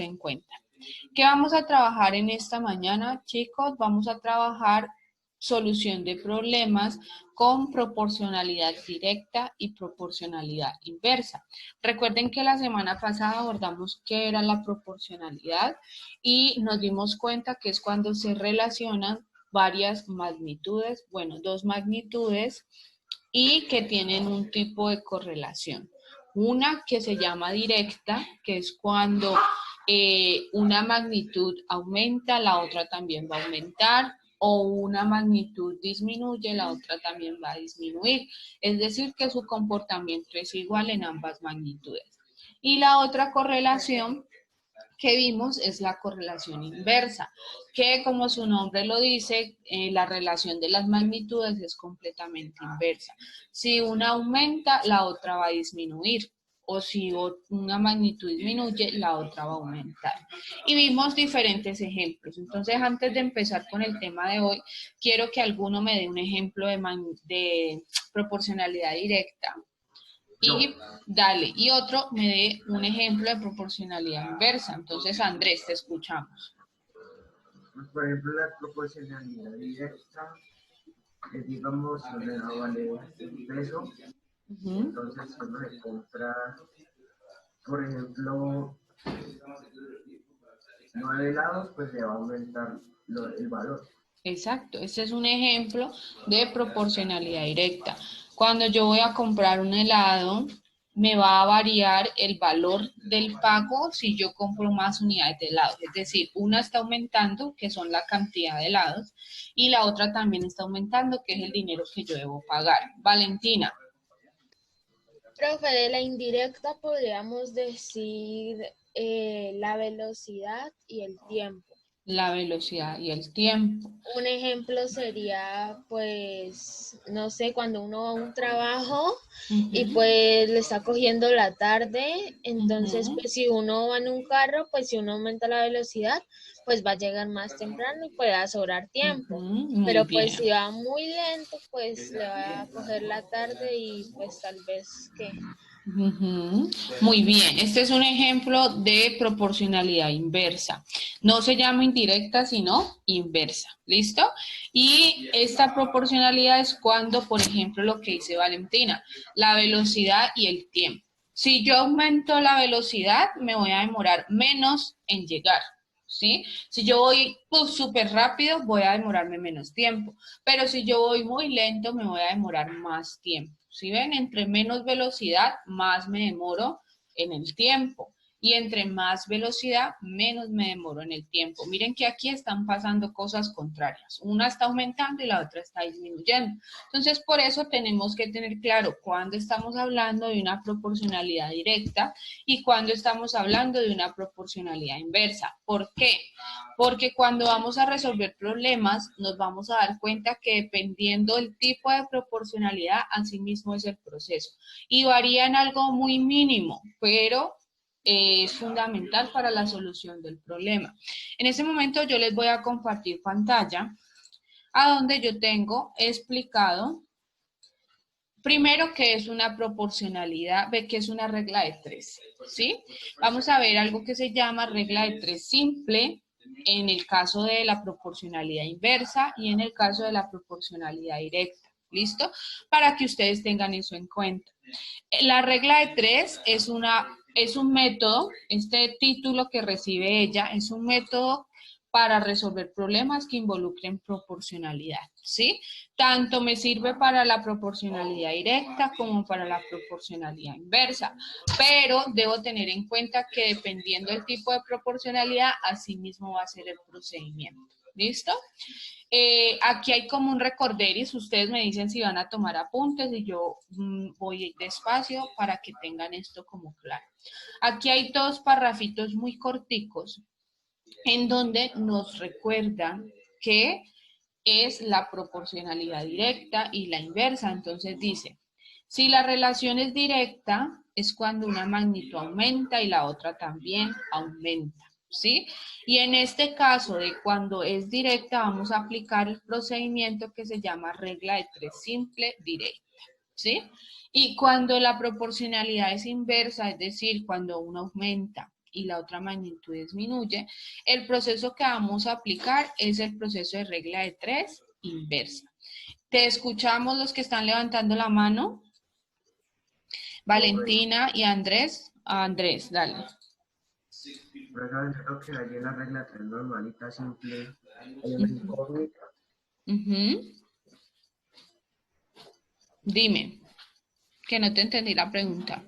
en cuenta. ¿Qué vamos a trabajar en esta mañana, chicos? Vamos a trabajar solución de problemas con proporcionalidad directa y proporcionalidad inversa. Recuerden que la semana pasada abordamos qué era la proporcionalidad y nos dimos cuenta que es cuando se relacionan varias magnitudes, bueno, dos magnitudes y que tienen un tipo de correlación. Una que se llama directa, que es cuando una magnitud aumenta, la otra también va a aumentar, o una magnitud disminuye, la otra también va a disminuir. Es decir, que su comportamiento es igual en ambas magnitudes. Y la otra correlación que vimos es la correlación inversa, que como su nombre lo dice, la relación de las magnitudes es completamente inversa. Si una aumenta, la otra va a disminuir, o si una magnitud disminuye, la otra va a aumentar. Y vimos diferentes ejemplos. Entonces, antes de empezar con el tema de hoy, quiero que alguno me dé un ejemplo de proporcionalidad directa. Y dale, y otro me dé un ejemplo de proporcionalidad inversa. Entonces, Andrés, te escuchamos. Por ejemplo, la proporcionalidad directa, digamos, una vale un peso, entonces si uno le compra, por ejemplo, 9 helados, pues le va a aumentar el valor. Exacto, este es un ejemplo de proporcionalidad directa. Cuando yo voy a comprar un helado, me va a variar el valor del pago si yo compro más unidades de helados. Es decir, una está aumentando, que son la cantidad de helados, y la otra también está aumentando, que es el dinero que yo debo pagar. Valentina. Profe, de la indirecta podríamos decir la velocidad y el tiempo. La velocidad y el tiempo. Un ejemplo sería, pues, no sé, cuando uno va a un trabajo y pues le está cogiendo la tarde, entonces pues si uno va en un carro, pues si uno aumenta la velocidad, pues va a llegar más temprano y puede sobrar tiempo. Pero pues si va muy lento, pues le va a coger la tarde y pues tal vez que... Muy bien, este es un ejemplo de proporcionalidad inversa. No se llama indirecta, sino inversa. ¿Listo? Y esta proporcionalidad es cuando, por ejemplo, lo que dice Valentina, la velocidad y el tiempo. Si yo aumento la velocidad, me voy a demorar menos en llegar. ¿Sí? Si yo voy súper rápido, voy a demorarme menos tiempo. Pero si yo voy muy lento, me voy a demorar más tiempo. ¿Sí ven? Entre menos velocidad, más me demoro en el tiempo. Y entre más velocidad, menos me demoro en el tiempo. Miren que aquí están pasando cosas contrarias. Una está aumentando y la otra está disminuyendo. Entonces, por eso tenemos que tener claro cuándo estamos hablando de una proporcionalidad directa y cuándo estamos hablando de una proporcionalidad inversa. ¿Por qué? Porque cuando vamos a resolver problemas, nos vamos a dar cuenta que dependiendo del tipo de proporcionalidad, así mismo es el proceso. Y varía en algo muy mínimo, pero es fundamental para la solución del problema. En este momento yo les voy a compartir pantalla a donde yo tengo explicado primero que es una proporcionalidad, ve que es una regla de tres, ¿sí? Vamos a ver algo que se llama regla de tres simple en el caso de la proporcionalidad inversa y en el caso de la proporcionalidad directa. ¿Listo? Para que ustedes tengan eso en cuenta. La regla de tres es un método, este título que recibe ella es un método para resolver problemas que involucren proporcionalidad, ¿sí? Tanto me sirve para la proporcionalidad directa como para la proporcionalidad inversa, pero debo tener en cuenta que dependiendo del tipo de proporcionalidad, así mismo va a ser el procedimiento. ¿Listo? Aquí hay como un recorderis, ustedes me dicen si van a tomar apuntes y yo voy despacio para que tengan esto como claro. Aquí hay dos parrafitos muy corticos en donde nos recuerdan que es la proporcionalidad directa y la inversa. Entonces dice, si la relación es directa, es cuando una magnitud aumenta y la otra también aumenta, ¿sí? Y en este caso de cuando es directa, vamos a aplicar el procedimiento que se llama regla de tres simple directa, ¿sí? Y cuando la proporcionalidad es inversa, es decir, cuando uno aumenta y la otra magnitud disminuye, el proceso que vamos a aplicar es el proceso de regla de 3 inversa. ¿Te escuchamos los que están levantando la mano? Valentina y Andrés. Andrés, dale. Por eso entiendo que allí en la regla 3 normalita simple hay una incógnita. Dime, que no te entendí la pregunta.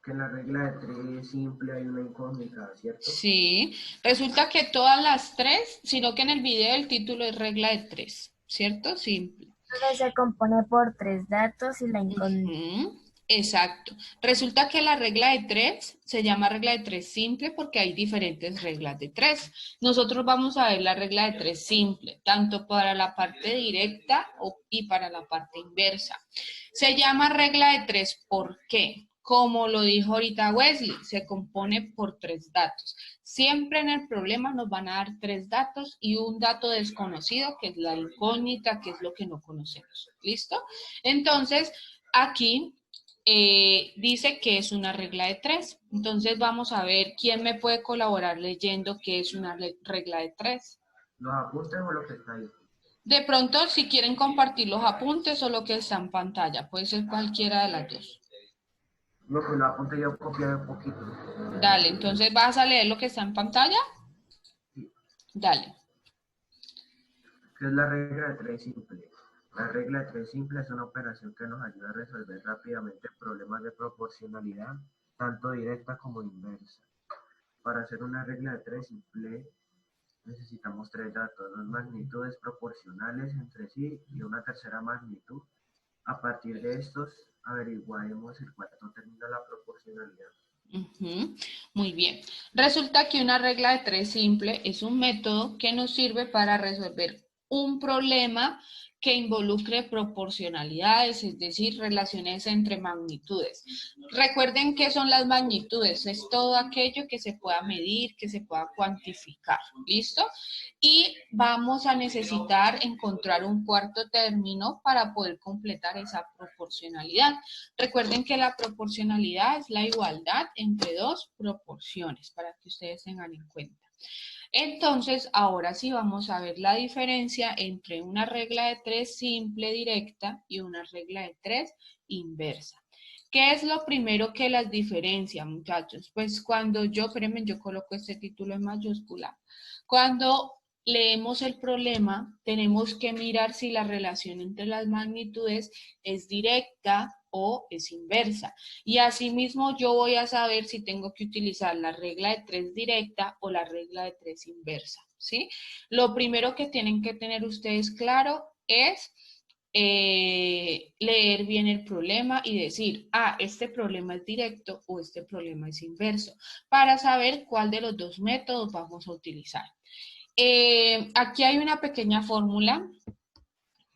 Que en la regla de 3 simple hay una incógnita, ¿cierto? Sí, resulta que todas las 3, sino que en el video el título es regla de 3, ¿cierto? Simple. Entonces se compone por 3 datos y la incógnita. Exacto. Resulta que la regla de 3 se llama regla de 3 simple porque hay diferentes reglas de 3. Nosotros vamos a ver la regla de 3 simple, tanto para la parte directa y para la parte inversa. Se llama regla de 3, ¿por qué? Como lo dijo ahorita Wesley, se compone por 3 datos. Siempre en el problema nos van a dar 3 datos y un dato desconocido, que es la incógnita, que es lo que no conocemos. ¿Listo? Entonces, aquí dice que es una regla de 3. Entonces, vamos a ver quién me puede colaborar leyendo qué es una regla de 3. ¿Los apuntes o lo que está ahí? De pronto, si quieren compartir los apuntes o lo que está en pantalla, puede ser cualquiera de las dos. No, pues los apuntes yo copié un poquito. Dale, entonces, ¿vas a leer lo que está en pantalla? Sí. Dale. ¿Qué es la regla de 3 simple? La regla de 3 simple es una operación que nos ayuda a resolver rápidamente problemas de proporcionalidad, tanto directa como inversa. Para hacer una regla de 3 simple necesitamos 3 datos, 2 magnitudes proporcionales entre sí y una tercera magnitud. A partir de estos averiguaremos el cuarto término de la proporcionalidad. Muy bien. Resulta que una regla de 3 simple es un método que nos sirve para resolver un problema que involucre proporcionalidades, es decir, relaciones entre magnitudes. Recuerden qué son las magnitudes, es todo aquello que se pueda medir, que se pueda cuantificar, ¿listo? Y vamos a necesitar encontrar un cuarto término para poder completar esa proporcionalidad. Recuerden que la proporcionalidad es la igualdad entre dos proporciones, para que ustedes tengan en cuenta. Entonces, ahora sí vamos a ver la diferencia entre una regla de 3 simple directa y una regla de 3 inversa. ¿Qué es lo primero que las diferencia, muchachos? Pues cuando yo coloco este título en mayúscula. Cuando leemos el problema, tenemos que mirar si la relación entre las magnitudes es directa o es inversa. Y asimismo yo voy a saber si tengo que utilizar la regla de 3 directa o la regla de 3 inversa, ¿sí? Lo primero que tienen que tener ustedes claro es leer bien el problema y decir, este problema es directo o este problema es inverso, para saber cuál de los dos métodos vamos a utilizar. Aquí hay una pequeña fórmula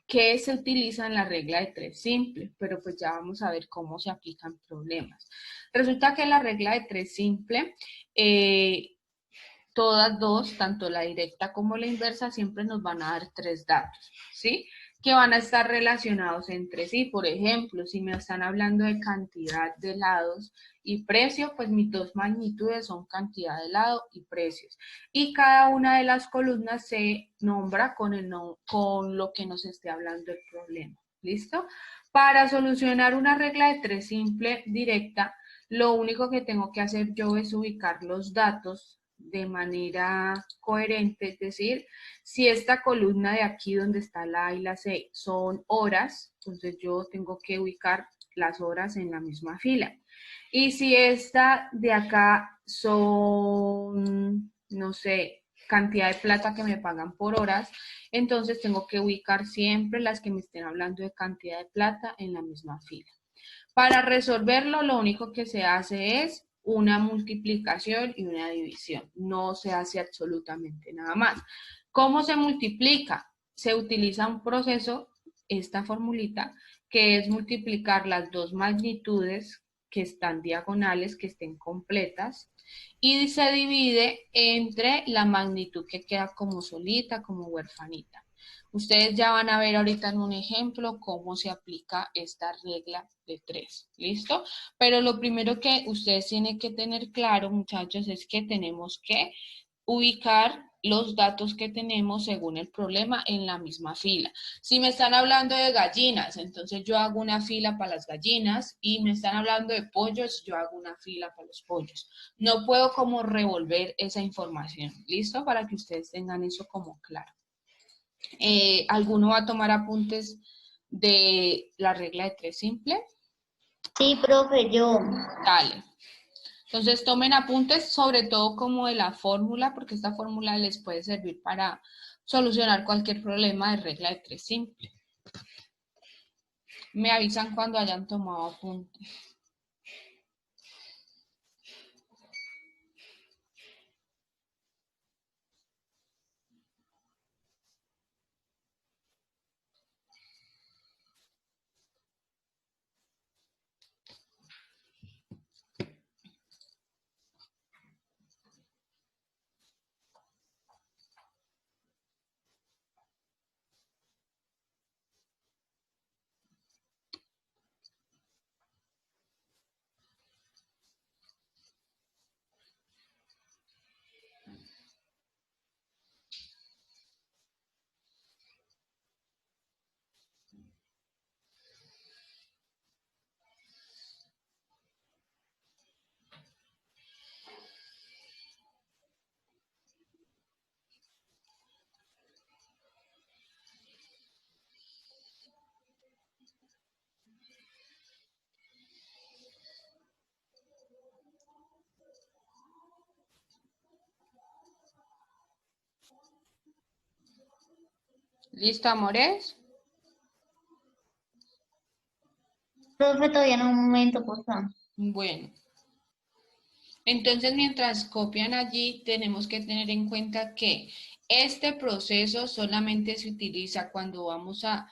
que se utiliza en la regla de 3 simple, pero pues ya vamos a ver cómo se aplican problemas. Resulta que en la regla de 3 simple, todas dos, tanto la directa como la inversa, siempre nos van a dar 3 datos, ¿sí? Que van a estar relacionados entre sí. Por ejemplo, si me están hablando de cantidad de helados y precio, pues mis dos magnitudes son cantidad de helado y precios. Y cada una de las columnas se nombra con lo que nos esté hablando el problema. ¿Listo? Para solucionar una regla de 3 simple directa, lo único que tengo que hacer yo es ubicar los datos de manera coherente, es decir, si esta columna de aquí donde está la A y la C son horas, entonces yo tengo que ubicar las horas en la misma fila. Y si esta de acá son, no sé, cantidad de plata que me pagan por horas, entonces tengo que ubicar siempre las que me estén hablando de cantidad de plata en la misma fila. Para resolverlo, lo único que se hace es una multiplicación y una división. No se hace absolutamente nada más. ¿Cómo se multiplica? Se utiliza un proceso, esta formulita, que es multiplicar las dos magnitudes que están diagonales, que estén completas, y se divide entre la magnitud que queda como solita, como huerfanita. Ustedes ya van a ver ahorita en un ejemplo cómo se aplica esta regla de 3, ¿listo? Pero lo primero que ustedes tienen que tener claro, muchachos, es que tenemos que ubicar los datos que tenemos según el problema en la misma fila. Si me están hablando de gallinas, entonces yo hago una fila para las gallinas, y me están hablando de pollos, yo hago una fila para los pollos. No puedo como revolver esa información, ¿listo? Para que ustedes tengan eso como claro. ¿Alguno va a tomar apuntes de la regla de 3 simple? Sí, profe, yo. Dale. Entonces tomen apuntes sobre todo como de la fórmula, porque esta fórmula les puede servir para solucionar cualquier problema de regla de 3 simple. Me avisan cuando hayan tomado apuntes. ¿Listo, amores? Profe, todavía no, un momento, por favor. Bueno. Entonces, mientras copian allí, tenemos que tener en cuenta que este proceso solamente se utiliza cuando vamos a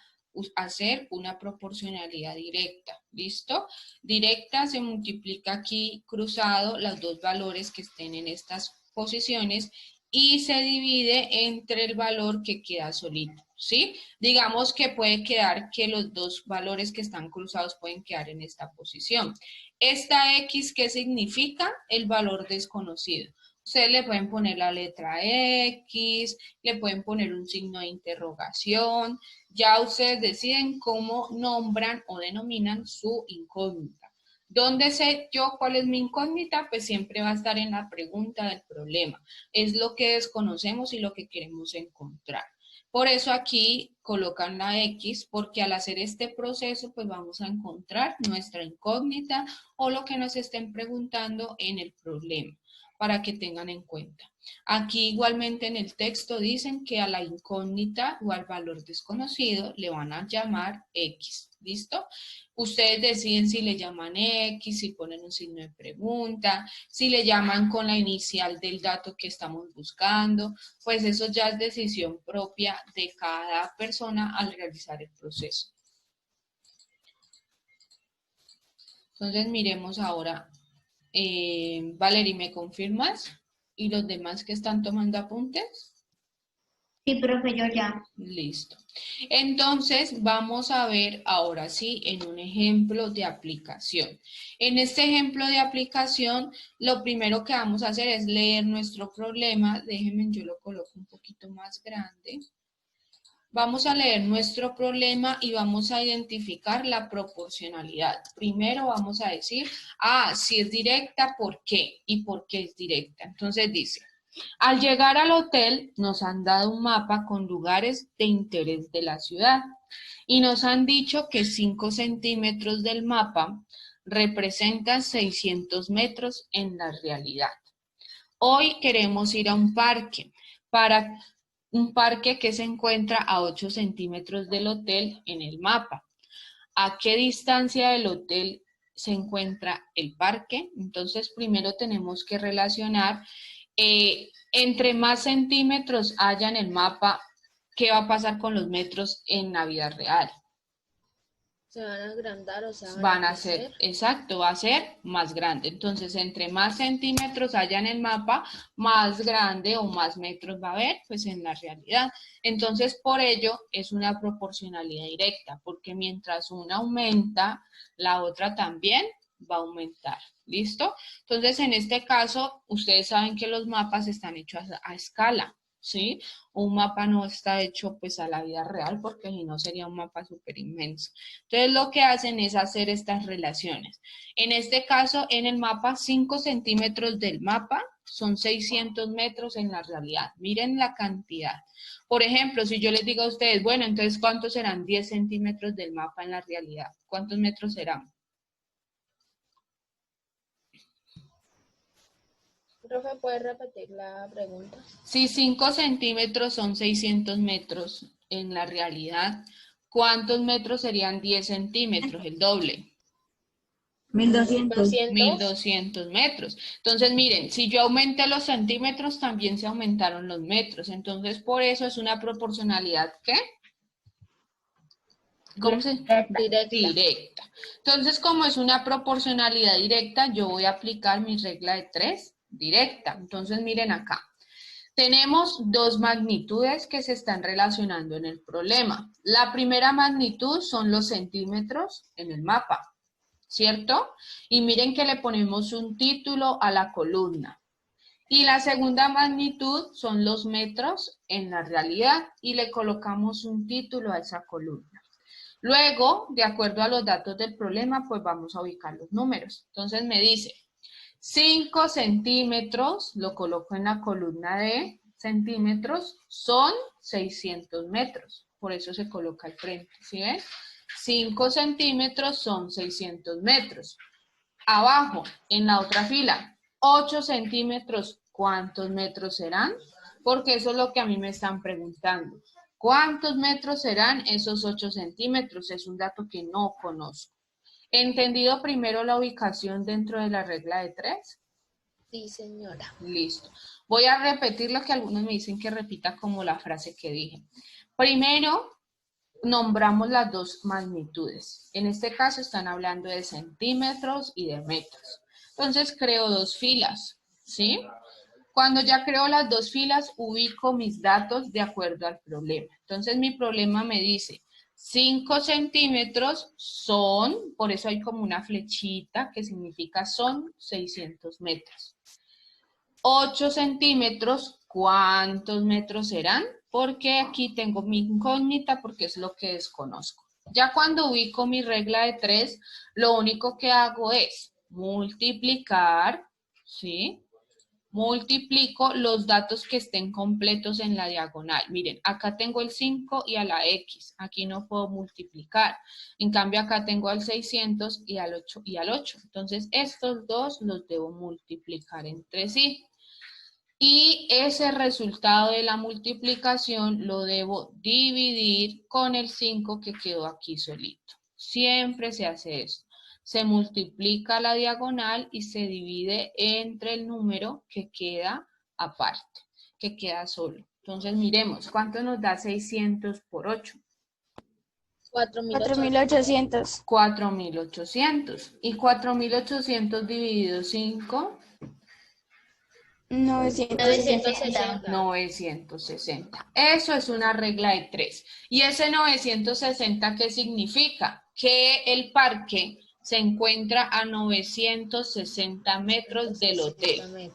hacer una proporcionalidad directa, ¿listo? Directa se multiplica aquí cruzado los dos valores que estén en estas posiciones y se divide entre el valor que queda solito, ¿sí? Digamos que puede quedar que los dos valores que están cruzados pueden quedar en esta posición. Esta X, ¿qué significa? El valor desconocido. Ustedes le pueden poner la letra X, le pueden poner un signo de interrogación. Ya ustedes deciden cómo nombran o denominan su incógnita. ¿Dónde sé yo cuál es mi incógnita? Pues siempre va a estar en la pregunta del problema. Es lo que desconocemos y lo que queremos encontrar. Por eso aquí colocan la X, porque al hacer este proceso, pues vamos a encontrar nuestra incógnita o lo que nos estén preguntando en el problema, para que tengan en cuenta. Aquí igualmente en el texto dicen que a la incógnita o al valor desconocido le van a llamar X, ¿listo? Ustedes deciden si le llaman X, si ponen un signo de pregunta, si le llaman con la inicial del dato que estamos buscando, pues eso ya es decisión propia de cada persona al realizar el proceso. Entonces miremos ahora. Valerie, ¿me confirmas? ¿Y los demás que están tomando apuntes? Sí, profe, yo ya. Listo. Entonces, vamos a ver ahora sí en un ejemplo de aplicación. En este ejemplo de aplicación, lo primero que vamos a hacer es leer nuestro problema. Déjenme, yo lo coloco un poquito más grande. Vamos a leer nuestro problema y vamos a identificar la proporcionalidad. Primero vamos a decir, si es directa, ¿por qué? ¿Y por qué es directa? Entonces dice, al llegar al hotel nos han dado un mapa con lugares de interés de la ciudad y nos han dicho que 5 centímetros del mapa representan 600 metros en la realidad. Hoy queremos ir a un parque que se encuentra a 8 centímetros del hotel en el mapa. ¿A qué distancia del hotel se encuentra el parque? Entonces, primero tenemos que relacionar, entre más centímetros haya en el mapa, ¿qué va a pasar con los metros en la vida real? Se van a agrandar, o sea, van a ser, exacto, va a ser más grande. Entonces, entre más centímetros haya en el mapa, más grande o más metros va a haber, pues en la realidad. Entonces, por ello, es una proporcionalidad directa, porque mientras una aumenta, la otra también va a aumentar. ¿Listo? Entonces, en este caso, ustedes saben que los mapas están hechos a escala, ¿sí? Un mapa no está hecho pues a la vida real porque si no sería un mapa súper inmenso. Entonces lo que hacen es hacer estas relaciones. En este caso, en el mapa, 5 centímetros del mapa son 600 metros en la realidad. Miren la cantidad. Por ejemplo, si yo les digo a ustedes, bueno, entonces ¿cuántos serán 10 centímetros del mapa en la realidad? ¿Cuántos metros serán? Profe, ¿puede repetir la pregunta? Si 5 centímetros son 600 metros en la realidad, ¿cuántos metros serían 10 centímetros? El doble. 1200. 1200 metros. Entonces, miren, si yo aumenté los centímetros, también se aumentaron los metros. Entonces, por eso es una proporcionalidad, ¿qué? ¿Cómo se? Directa. Directa. Entonces, como es una proporcionalidad directa, yo voy a aplicar mi regla de 3 directa. Entonces, miren acá. Tenemos dos magnitudes que se están relacionando en el problema. La primera magnitud son los centímetros en el mapa, ¿cierto? Y miren que le ponemos un título a la columna. Y la segunda magnitud son los metros en la realidad y le colocamos un título a esa columna. Luego, de acuerdo a los datos del problema, pues vamos a ubicar los números. Entonces me dice 5 centímetros, lo coloco en la columna de centímetros, son 600 metros. Por eso se coloca al frente, ¿sí ven? 5 centímetros son 600 metros. Abajo, en la otra fila, 8 centímetros, ¿cuántos metros serán? Porque eso es lo que a mí me están preguntando. ¿Cuántos metros serán esos 8 centímetros? Es un dato que no conozco. ¿Entendido primero la ubicación dentro de la regla de 3? Sí, señora. Listo. Voy a repetir lo que algunos me dicen que repita como la frase que dije. Primero, nombramos las dos magnitudes. En este caso están hablando de centímetros y de metros. Entonces creo dos filas, ¿sí? Cuando ya creo las dos filas, ubico mis datos de acuerdo al problema. Entonces mi problema me dice 5 centímetros son, por eso hay como una flechita que significa son 600 metros. 8 centímetros, ¿cuántos metros serán? Porque aquí tengo mi incógnita porque es lo que desconozco. Ya cuando ubico mi regla de 3, lo único que hago es multiplicar, ¿sí? Multiplico los datos que estén completos en la diagonal. Miren, acá tengo el 5 y a la X. Aquí no puedo multiplicar. En cambio, acá tengo al 600 y al 8 y al 8. Entonces, estos dos los debo multiplicar entre sí. Y ese resultado de la multiplicación lo debo dividir con el 5 que quedó aquí solito. Siempre se hace esto. Se multiplica la diagonal y se divide entre el número que queda aparte, que queda solo. Entonces miremos, ¿cuánto nos da 600 por 8? 4.800. 4.800. ¿Y 4.800 dividido 5? 960. 960. Eso es una regla de 3. ¿Y ese 960 qué significa? Que el parque se encuentra a 960 metros del hotel.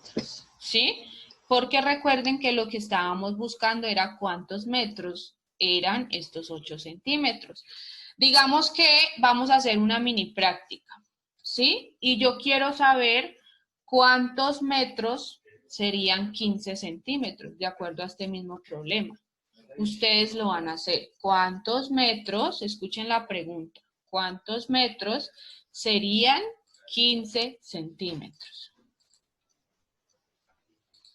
¿Sí? Porque recuerden que lo que estábamos buscando era cuántos metros eran estos 8 centímetros. Digamos que vamos a hacer una mini práctica, ¿sí? Y yo quiero saber cuántos metros serían 15 centímetros, de acuerdo a este mismo problema. Ustedes lo van a hacer. ¿Cuántos metros? Escuchen la pregunta. ¿Cuántos metros serían 15 centímetros?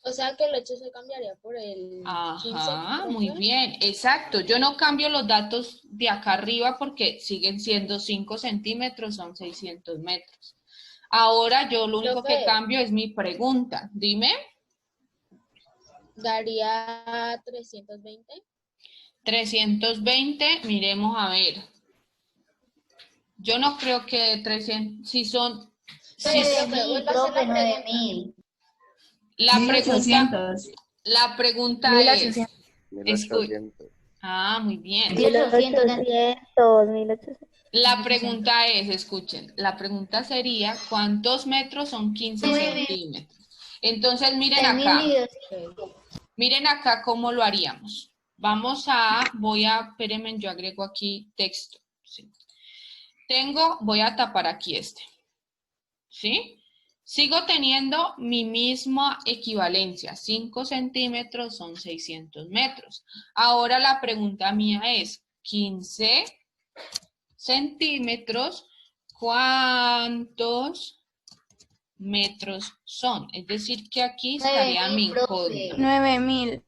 O sea que el 8 se cambiaría por el 15. Ajá, ¿profe? muy bien, exacto. Yo no cambio los datos de acá arriba porque siguen siendo 5 centímetros, son 600 metros. Ahora yo lo único que Profe. cambio es mi pregunta. Dime. Daría 320. 320, miremos a ver. Yo no creo que 300, si son, si Nueve son- mil, profe, 9.000. la pregunta, 1800. la pregunta 1800. es, escu- 1800. muy bien. 1800. 1800. La pregunta es, escuchen, la pregunta sería, ¿cuántos metros son 15 centímetros? Entonces, miren 9.000 acá. y 200. Miren acá cómo lo haríamos. Espérenme, yo agrego aquí texto. ¿Sí? Voy a tapar aquí ¿sí? Sigo teniendo mi misma equivalencia. 5 centímetros son 600 metros. Ahora la pregunta mía es, 15 centímetros, ¿cuántos metros son? Es decir, que aquí estaría 9.000, mi profe. incógnita. 9000.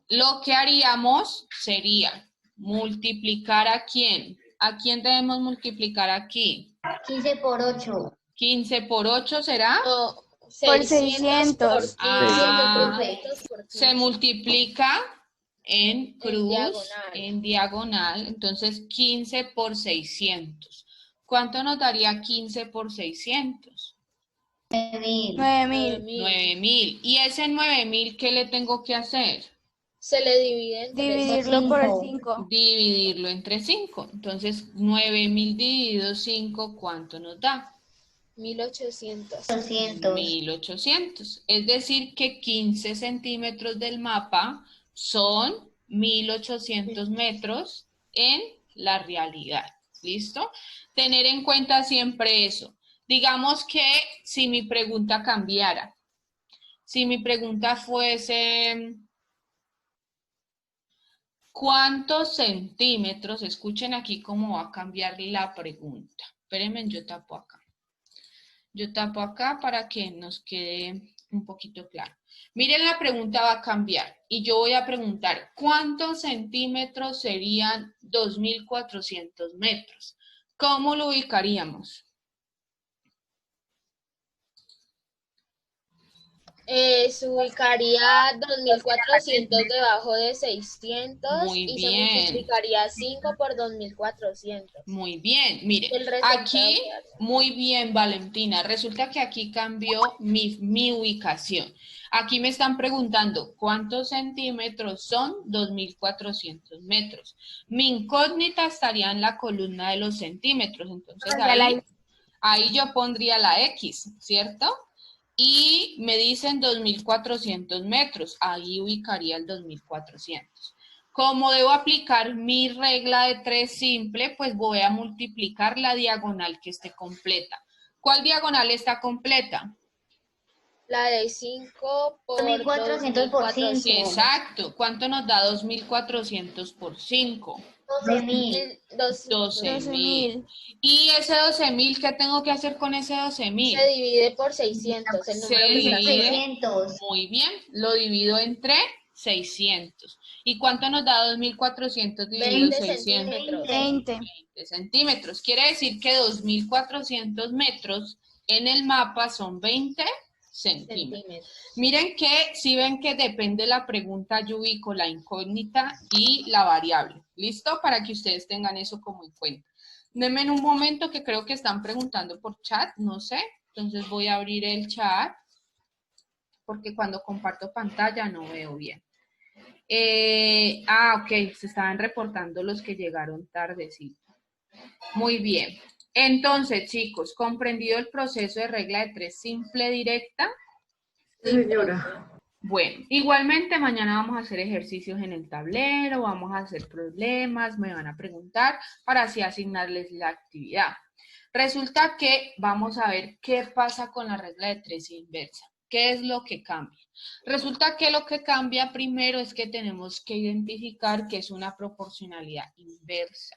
Lo que haríamos sería multiplicar ¿a quién? ¿A quién debemos multiplicar aquí? 15 por 8. 15 por 8 será. No, Por 600 por 600. 15 Ah, por 600 por 15. se multiplica en cruz, diagonal. en diagonal. Entonces 15 por 600. ¿Cuánto nos daría 15 por 600? 9.000. 9000. 9000. ¿Y ese 9000 qué le tengo que hacer? Se le divide entre Dividirlo por el 5. 5. Dividirlo entre 5. Entonces, 9000 dividido 5, ¿cuánto nos da? 1800. 200. 1800. Es decir, que 15 centímetros del mapa son 1800 metros en la realidad. ¿Listo? Tener en cuenta siempre eso. Digamos que si mi pregunta cambiara, si mi pregunta fuese... ¿cuántos centímetros? Escuchen aquí cómo va a cambiar la pregunta. Espérenme, yo tapo acá. Yo tapo acá para que nos quede un poquito claro. Miren, la pregunta va a cambiar y yo voy a preguntar, ¿cuántos centímetros serían 2400 metros? ¿Cómo lo ubicaríamos? Se ubicaría 2400 debajo de 600 Muy y bien. se multiplicaría 5 por 2400. Muy bien, mire, El resultado aquí, quedaría. muy bien, Valentina, resulta que aquí cambió mi ubicación. Aquí me están preguntando, ¿cuántos centímetros son 2400 metros? Mi incógnita estaría en la columna de los centímetros, entonces ahí yo pondría la X, ¿cierto? Y me dicen 2400 metros, ahí ubicaría el 2400. Como debo aplicar mi regla de 3 simple, pues voy a multiplicar la diagonal que esté completa. ¿Cuál diagonal está completa? La de 5 por 2400 por 5. Exacto. ¿Cuánto nos da 2400 por 5? 12.000. 12.000. ¿Y ese 12.000 qué tengo que hacer con ese 12.000? Se divide por 600, el número que está divide. 600. Muy bien, lo divido entre 600. ¿Y cuánto nos da 2400 dividido 20 600? centímetros. 20. 20 centímetros. Quiere decir que 2400 metros en el mapa son 20 centímetros. Miren que si ven que depende la pregunta, yo ubico la incógnita y la variable. ¿Listo? Para que ustedes tengan eso como en cuenta. Denme en un momento que creo que están preguntando por chat, no sé. Entonces voy a abrir el chat porque cuando comparto pantalla no veo bien. Ok, se estaban reportando los que llegaron tardecito. Muy bien. Entonces, chicos, ¿comprendido el proceso de regla de 3 simple directa? Señora. Bueno, igualmente mañana vamos a hacer ejercicios en el tablero, vamos a hacer problemas, me van a preguntar para así asignarles la actividad. Resulta que vamos a ver qué pasa con la regla de 3 inversa. ¿Qué es lo que cambia? Resulta que lo que cambia primero es que tenemos que identificar que es una proporcionalidad inversa.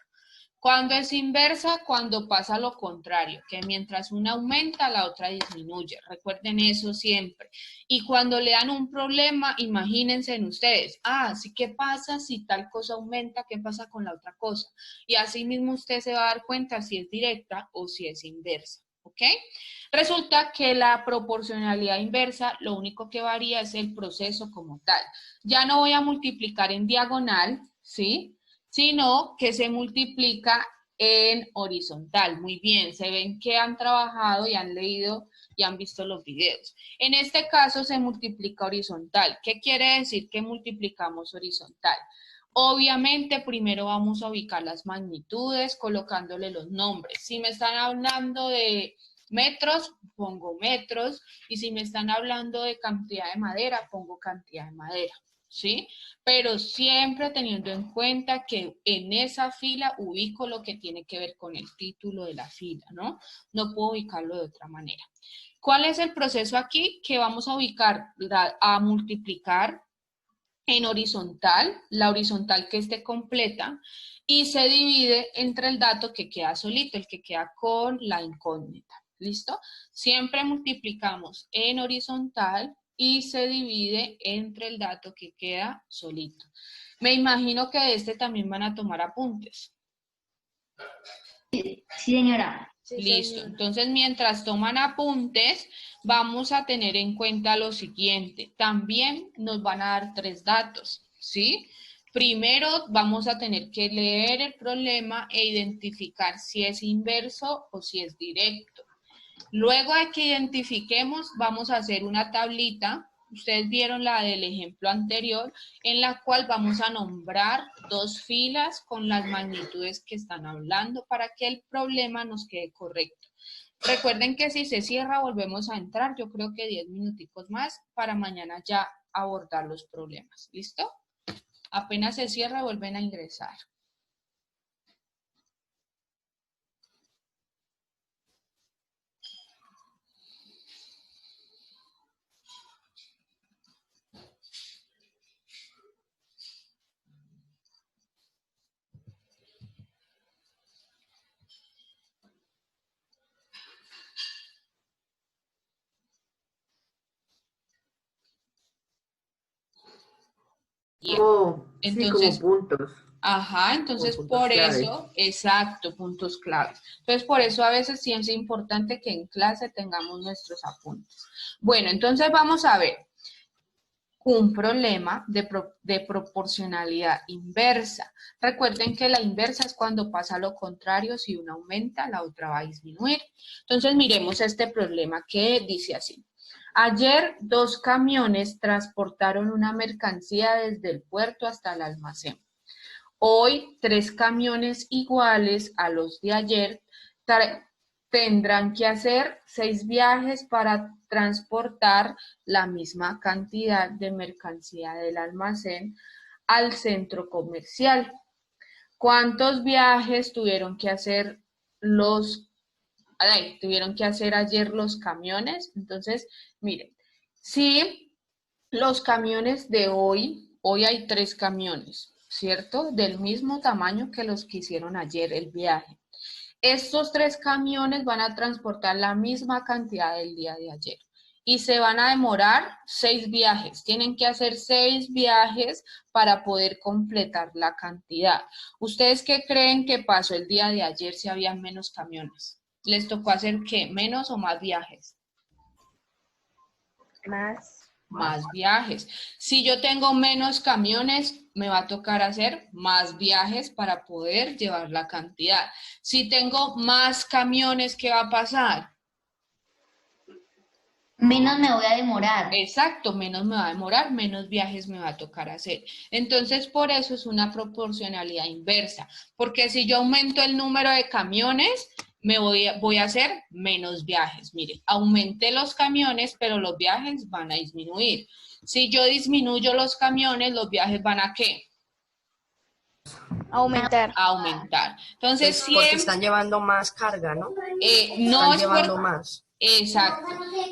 ¿Cuándo es inversa? Cuando pasa lo contrario, que mientras una aumenta, la otra disminuye. Recuerden eso siempre. Y cuando le dan un problema, imagínense en ustedes, sí, ¿qué pasa si tal cosa aumenta? ¿Qué pasa con la otra cosa? Y así mismo usted se va a dar cuenta si es directa o si es inversa, ¿ok? Resulta que la proporcionalidad inversa, lo único que varía es el proceso como tal. Ya no voy a multiplicar en diagonal, ¿sí? Sino que se multiplica en horizontal. Muy bien, se ven que han trabajado y han leído y han visto los videos. En este caso se multiplica horizontal. ¿Qué quiere decir que multiplicamos horizontal? Obviamente primero vamos a ubicar las magnitudes colocándole los nombres. Si me están hablando de metros, pongo metros, y si me están hablando de cantidad de madera, pongo cantidad de madera, ¿sí? Pero siempre teniendo en cuenta que en esa fila ubico lo que tiene que ver con el título de la fila, ¿no? No puedo ubicarlo de otra manera. ¿Cuál es el proceso aquí? Que vamos a ubicar, a multiplicar en horizontal, la horizontal que esté completa, y se divide entre el dato que queda solito, el que queda con la incógnita. ¿Listo? Siempre multiplicamos en horizontal y se divide entre el dato que queda solito. Me imagino que de este también van a tomar apuntes. Sí, señora. Sí, Listo, señora. entonces mientras toman apuntes, vamos a tener en cuenta lo siguiente. También nos van a dar 3 datos, ¿sí? Primero vamos a tener que leer el problema e identificar si es inverso o si es directo. Luego de que identifiquemos, vamos a hacer una tablita. Ustedes vieron la del ejemplo anterior, en la cual vamos a nombrar 2 filas con las magnitudes que están hablando para que el problema nos quede correcto. Recuerden que si se cierra, volvemos a entrar. Yo creo que 10 minuticos más para mañana ya abordar los problemas. ¿Listo? Apenas se cierra, vuelven a ingresar. Como, sí, Entonces, como puntos. ajá, entonces Como puntos por clave. eso, exacto, puntos claves. Entonces por eso a veces sí es importante que en clase tengamos nuestros apuntes. Bueno, entonces vamos a ver un problema de proporcionalidad inversa. Recuerden que la inversa es cuando pasa lo contrario, si una aumenta, la otra va a disminuir. Entonces miremos este problema que dice así. Ayer 2 camiones transportaron una mercancía desde el puerto hasta el almacén. Hoy 3 camiones iguales a los de ayer tendrán que hacer 6 viajes para transportar la misma cantidad de mercancía del almacén al centro comercial. ¿Cuántos viajes tuvieron que hacer ayer los camiones? Entonces, miren, si los camiones de hoy hay 3 camiones, ¿cierto? Del mismo tamaño que los que hicieron ayer el viaje. Estos 3 camiones van a transportar la misma cantidad del día de ayer y se van a demorar 6 viajes. Tienen que hacer 6 viajes para poder completar la cantidad. ¿Ustedes qué creen que pasó el día de ayer si había menos camiones? ¿Les tocó hacer qué? ¿Menos o más viajes? Más viajes. Si yo tengo menos camiones, me va a tocar hacer más viajes para poder llevar la cantidad. Si tengo más camiones, ¿qué va a pasar? Menos me voy a demorar. Exacto, menos me va a demorar, menos viajes me va a tocar hacer. Entonces, por eso es una proporcionalidad inversa, porque si yo aumento el número de camiones, voy a hacer menos viajes. Mire, aumenté los camiones, pero los viajes van a disminuir. Si yo disminuyo los camiones, los viajes van a ¿qué? Aumentar. A aumentar. Entonces, Pues porque siempre, están llevando más carga, ¿no? no Están es llevando por... más. Exacto.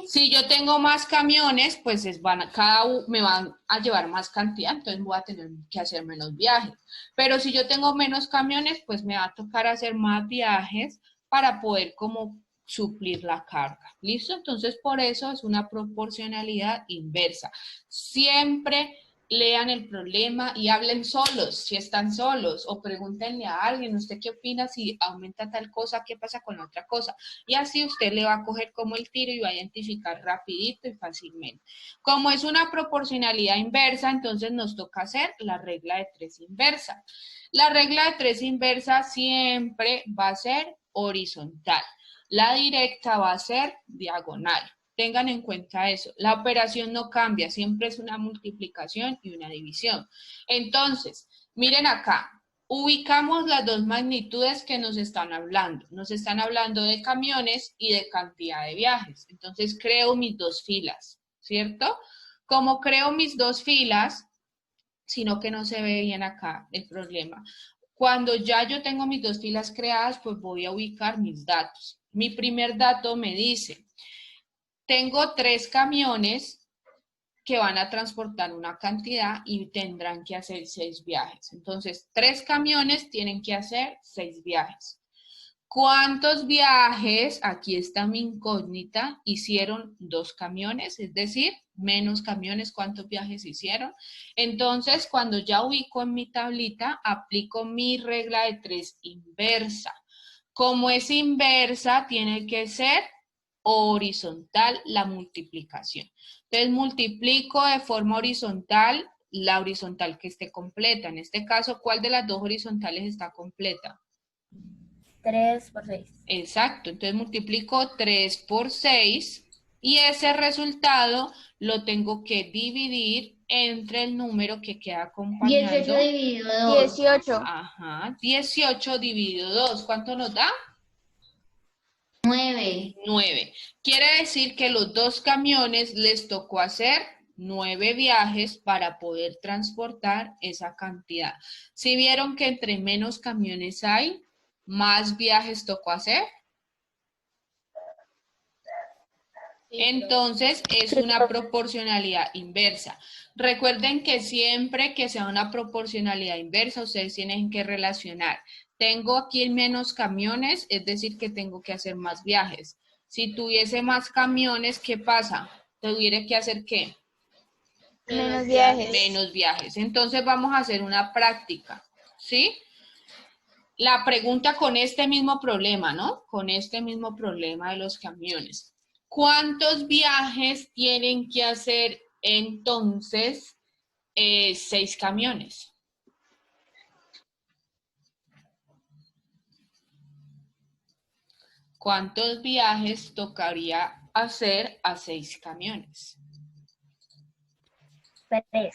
Si yo tengo más camiones, pues me van a llevar más cantidad, entonces voy a tener que hacer menos viajes. Pero si yo tengo menos camiones, pues me va a tocar hacer más viajes para poder como suplir la carga. ¿Listo? Entonces, por eso es una proporcionalidad inversa. Siempre lean el problema y hablen solos, si están solos, o pregúntenle a alguien, ¿usted qué opina si aumenta tal cosa? ¿Qué pasa con la otra cosa? Y así usted le va a coger como el tiro y va a identificar rapidito y fácilmente. Como es una proporcionalidad inversa, entonces nos toca hacer la regla de 3 inversa. La regla de 3 inversa siempre va a ser horizontal. La directa va a ser diagonal. Tengan en cuenta eso. La operación no cambia, siempre es una multiplicación y una división. Entonces, miren acá, ubicamos las dos magnitudes que nos están hablando. Nos están hablando de camiones y de cantidad de viajes. Entonces, creo mis dos filas, ¿cierto? Como creo mis dos filas, sino que no se ve bien acá el problema. Cuando ya yo tengo mis dos filas creadas, pues voy a ubicar mis datos. Mi primer dato me dice, tengo 3 camiones que van a transportar una cantidad y tendrán que hacer 6 viajes. Entonces, 3 camiones tienen que hacer 6 viajes. ¿Cuántos viajes? Aquí está mi incógnita. Hicieron 2 camiones, es decir, menos camiones, ¿cuántos viajes hicieron? Entonces, cuando ya ubico en mi tablita, aplico mi regla de 3 inversa. Como es inversa, tiene que ser horizontal la multiplicación. Entonces, multiplico de forma horizontal la horizontal que esté completa. En este caso, ¿cuál de las dos horizontales está completa? 3 por 6. Exacto, entonces multiplico 3 por 6 y ese resultado lo tengo que dividir entre el número que queda acompañando. 18 dividido 2. 18. Ajá, 18 dividido 2, ¿cuánto nos da? 9. 9. Quiere decir que los 2 camiones les tocó hacer 9 viajes para poder transportar esa cantidad. ¿Sí vieron que entre menos camiones hay, más viajes tocó hacer? Entonces, es una proporcionalidad inversa. Recuerden que siempre que sea una proporcionalidad inversa, ustedes tienen que relacionar. Tengo aquí menos camiones, es decir, que tengo que hacer más viajes. Si tuviese más camiones, ¿qué pasa? ¿Tuviera que hacer qué? Menos viajes. Menos viajes. Entonces, vamos a hacer una práctica, ¿sí? La pregunta con este mismo problema, ¿no? Con este mismo problema de los camiones. ¿Cuántos viajes tienen que hacer entonces 6 camiones? ¿Cuántos viajes tocaría hacer a 6 camiones? 3.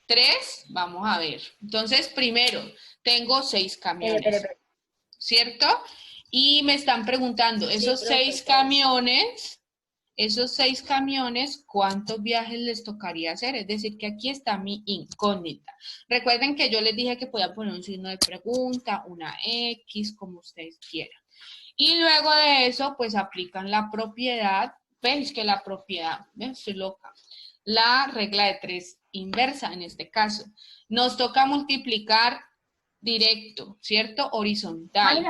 3, vamos a ver. Entonces, primero, tengo 6 camiones, ¿cierto? Y me están preguntando, esos 6 camiones, ¿cuántos viajes les tocaría hacer? Es decir, que aquí está mi incógnita. Recuerden que yo les dije que podía poner un signo de pregunta, una X, como ustedes quieran. Y luego de eso, pues aplican la propiedad, ¿ves que la propiedad? ¿Ves? Estoy loca. La regla de 3 inversa en este caso. Nos toca multiplicar directo, ¿cierto? Horizontal.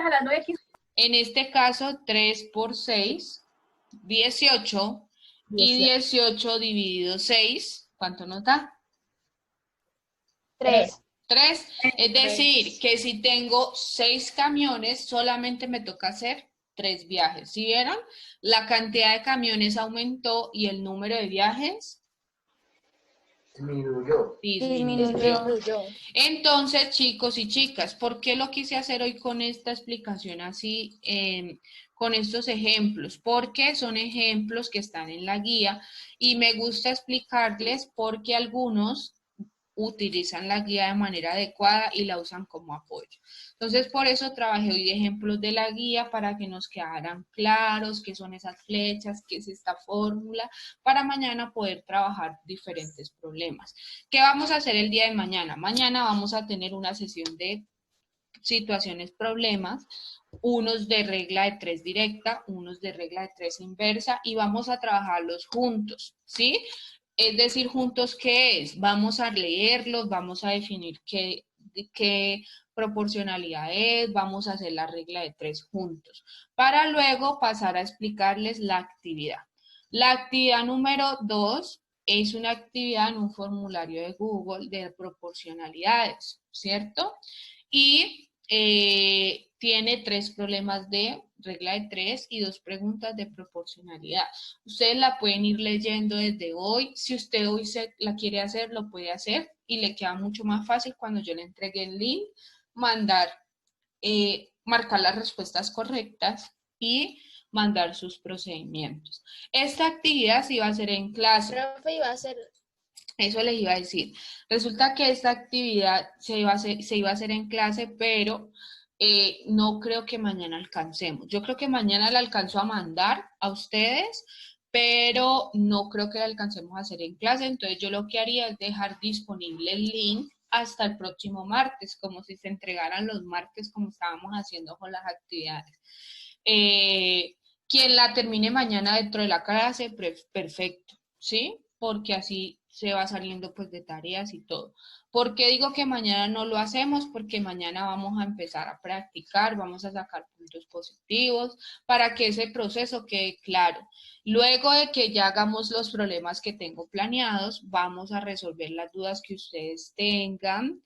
En este caso, 3 por 6, 18, y 18 dividido 6, ¿cuánto nos da? 3. 3, es decir, que si tengo 6 camiones, solamente me toca hacer 3 viajes. ¿Sí vieron? La cantidad de camiones aumentó y el número de viajes disminuyó. Entonces, chicos y chicas, ¿por qué lo quise hacer hoy con esta explicación así, con estos ejemplos? Porque son ejemplos que están en la guía y me gusta explicarles porque algunos utilizan la guía de manera adecuada y la usan como apoyo. Entonces, por eso trabajé hoy ejemplos de la guía para que nos quedaran claros qué son esas flechas, qué es esta fórmula, para mañana poder trabajar diferentes problemas. ¿Qué vamos a hacer el día de mañana? Mañana vamos a tener una sesión de situaciones, problemas, unos de regla de 3 directa, unos de regla de 3 inversa y vamos a trabajarlos juntos, ¿sí? Es decir, juntos, ¿qué es? Vamos a leerlos, vamos a definir qué proporcionalidad es, vamos a hacer la regla de 3 juntos, para luego pasar a explicarles la actividad. La actividad número 2 es una actividad en un formulario de Google de proporcionalidades, ¿cierto? Y tiene 3 problemas de regla de 3 y 2 preguntas de proporcionalidad. Ustedes la pueden ir leyendo desde hoy. Si usted hoy la quiere hacer, lo puede hacer y le queda mucho más fácil cuando yo le entregue el link, marcar las respuestas correctas y mandar sus procedimientos. Esta actividad se iba a hacer en clase. Profe, iba a ser... Eso les iba a decir. Resulta que esta actividad se iba a hacer en clase, pero no creo que mañana alcancemos. Yo creo que mañana la alcanzo a mandar a ustedes, pero no creo que la alcancemos a hacer en clase. Entonces yo lo que haría es dejar disponible el link hasta el próximo martes, como si se entregaran los martes como estábamos haciendo con las actividades. Quien la termine mañana dentro de la clase, perfecto, ¿sí? Porque así se va saliendo pues de tareas y todo. ¿Por qué digo que mañana no lo hacemos? Porque mañana vamos a empezar a practicar, vamos a sacar puntos positivos para que ese proceso quede claro. Luego de que ya hagamos los problemas que tengo planeados, vamos a resolver las dudas que ustedes tengan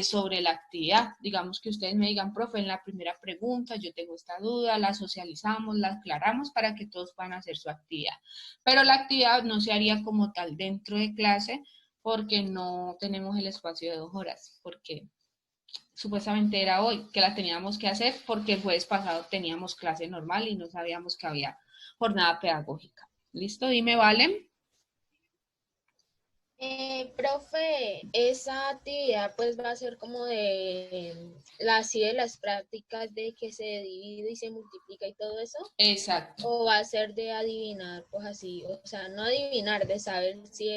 sobre la actividad. Digamos que ustedes me digan, profe, en la primera pregunta yo tengo esta duda, la socializamos, la aclaramos para que todos puedan hacer su actividad. Pero la actividad no se haría como tal dentro de clase porque no tenemos el espacio de 2 horas, porque supuestamente era hoy que la teníamos que hacer porque el jueves pasado teníamos clase normal y no sabíamos que había jornada pedagógica. ¿Listo? Dime, ¿vale? Profe, esa actividad pues va a ser como de las prácticas de que se divide y se multiplica y todo eso. Exacto. O va a ser de adivinar, pues así, o sea, no adivinar, de saber si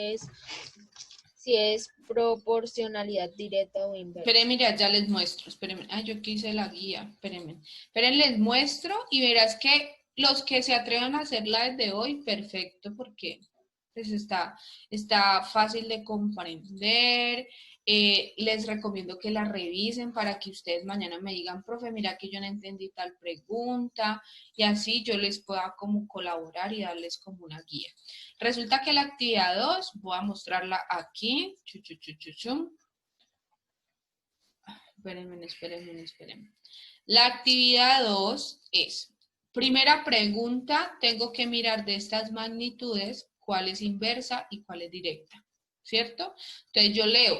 es proporcionalidad directa o inversa. Esperen, mira, ya les muestro. Espérenme. Ay, yo quise la guía. Espérenme. Esperen, les muestro y verás que los que se atrevan a hacerla desde hoy, perfecto, porque pues está fácil de comprender. Les recomiendo que la revisen para que ustedes mañana me digan, profe, mira que yo no entendí tal pregunta, y así yo les pueda como colaborar y darles como una guía. Resulta que la actividad 2, voy a mostrarla aquí. Espérenme. La actividad 2 es, primera pregunta, tengo que mirar de estas magnitudes cuál es inversa y cuál es directa, ¿cierto? Entonces yo leo,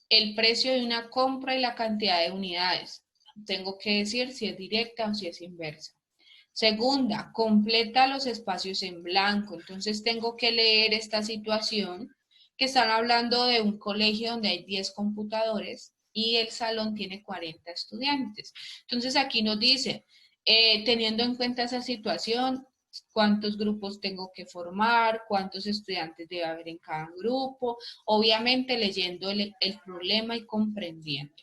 el precio de una compra y la cantidad de unidades. Tengo que decir si es directa o si es inversa. Segunda, completa los espacios en blanco. Entonces tengo que leer esta situación que están hablando de un colegio donde hay 10 computadores y el salón tiene 40 estudiantes. Entonces aquí nos dice, teniendo en cuenta esa situación, cuántos grupos tengo que formar, cuántos estudiantes debe haber en cada grupo, obviamente leyendo el problema y comprendiendo.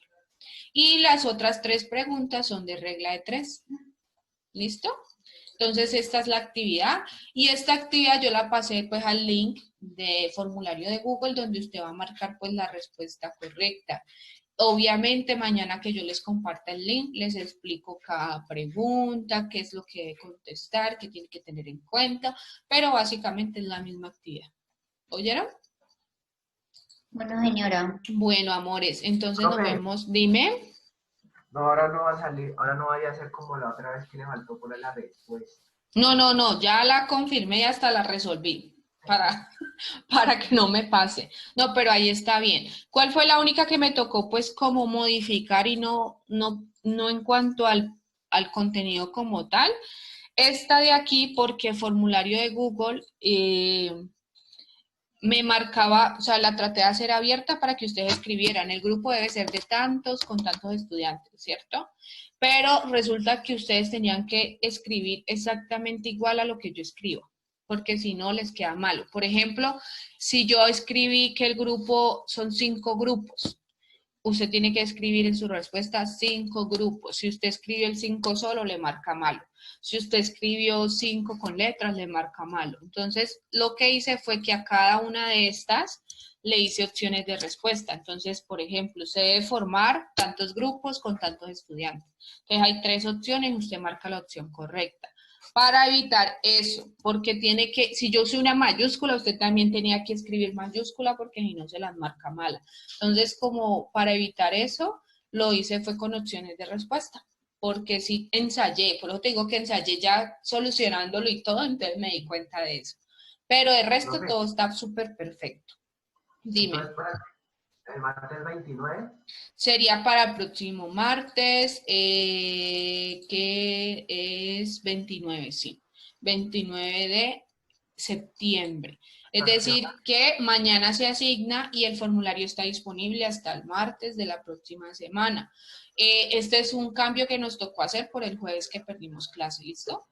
Y las otras 3 preguntas son de regla de 3. ¿Listo? Entonces esta es la actividad y esta actividad yo la pasé pues al link de formulario de Google donde usted va a marcar pues la respuesta correcta. Obviamente mañana que yo les comparta el link les explico cada pregunta, qué es lo que debe contestar, qué tiene que tener en cuenta, pero básicamente es la misma actividad. ¿Oyeron? Bueno, señora. Bueno, amores, entonces nos Profe. vemos. Dime. No, ahora no va a salir, ahora no vaya a ser como la otra vez que le faltó poner la respuesta. No, ya la confirmé y hasta la resolví para que no me pase. No, pero ahí está bien. ¿Cuál fue la única que me tocó pues como modificar y no en cuanto al contenido como tal? Esta de aquí porque formulario de Google me marcaba, o sea, la traté de hacer abierta para que ustedes escribieran. El grupo debe ser de tantos con tantos estudiantes, ¿cierto? Pero resulta que ustedes tenían que escribir exactamente igual a lo que yo escribo, porque si no les queda malo. Por ejemplo, si yo escribí que el grupo son 5 grupos, usted tiene que escribir en su respuesta 5 grupos. Si usted escribió el 5 solo, le marca malo. Si usted escribió 5 con letras, le marca malo. Entonces, lo que hice fue que a cada una de estas le hice opciones de respuesta. Entonces, por ejemplo, usted debe formar tantos grupos con tantos estudiantes. Entonces, hay 3 opciones, usted marca la opción correcta. para evitar eso, porque tiene que, si yo uso una mayúscula, usted también tenía que escribir mayúscula porque si no se las marca mala. Entonces, como para evitar eso, lo hice fue con opciones de respuesta, porque sí ensayé, por eso te digo que ensayé ya solucionándolo y todo, entonces me di cuenta de eso. Pero de resto Profe, todo está súper perfecto. Dime. entonces para el martes 29, Sería para el próximo martes, que es 29, sí, 29 de septiembre. Es decir, que mañana se asigna y el formulario está disponible hasta el martes de la próxima semana. Este es un cambio que nos tocó hacer por el jueves que perdimos clase, ¿listo?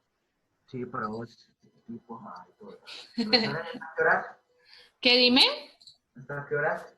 sí, pero vos, tipo, ay, todo. ¿Hasta qué horas? ¿Qué dime? ¿Hasta qué horas?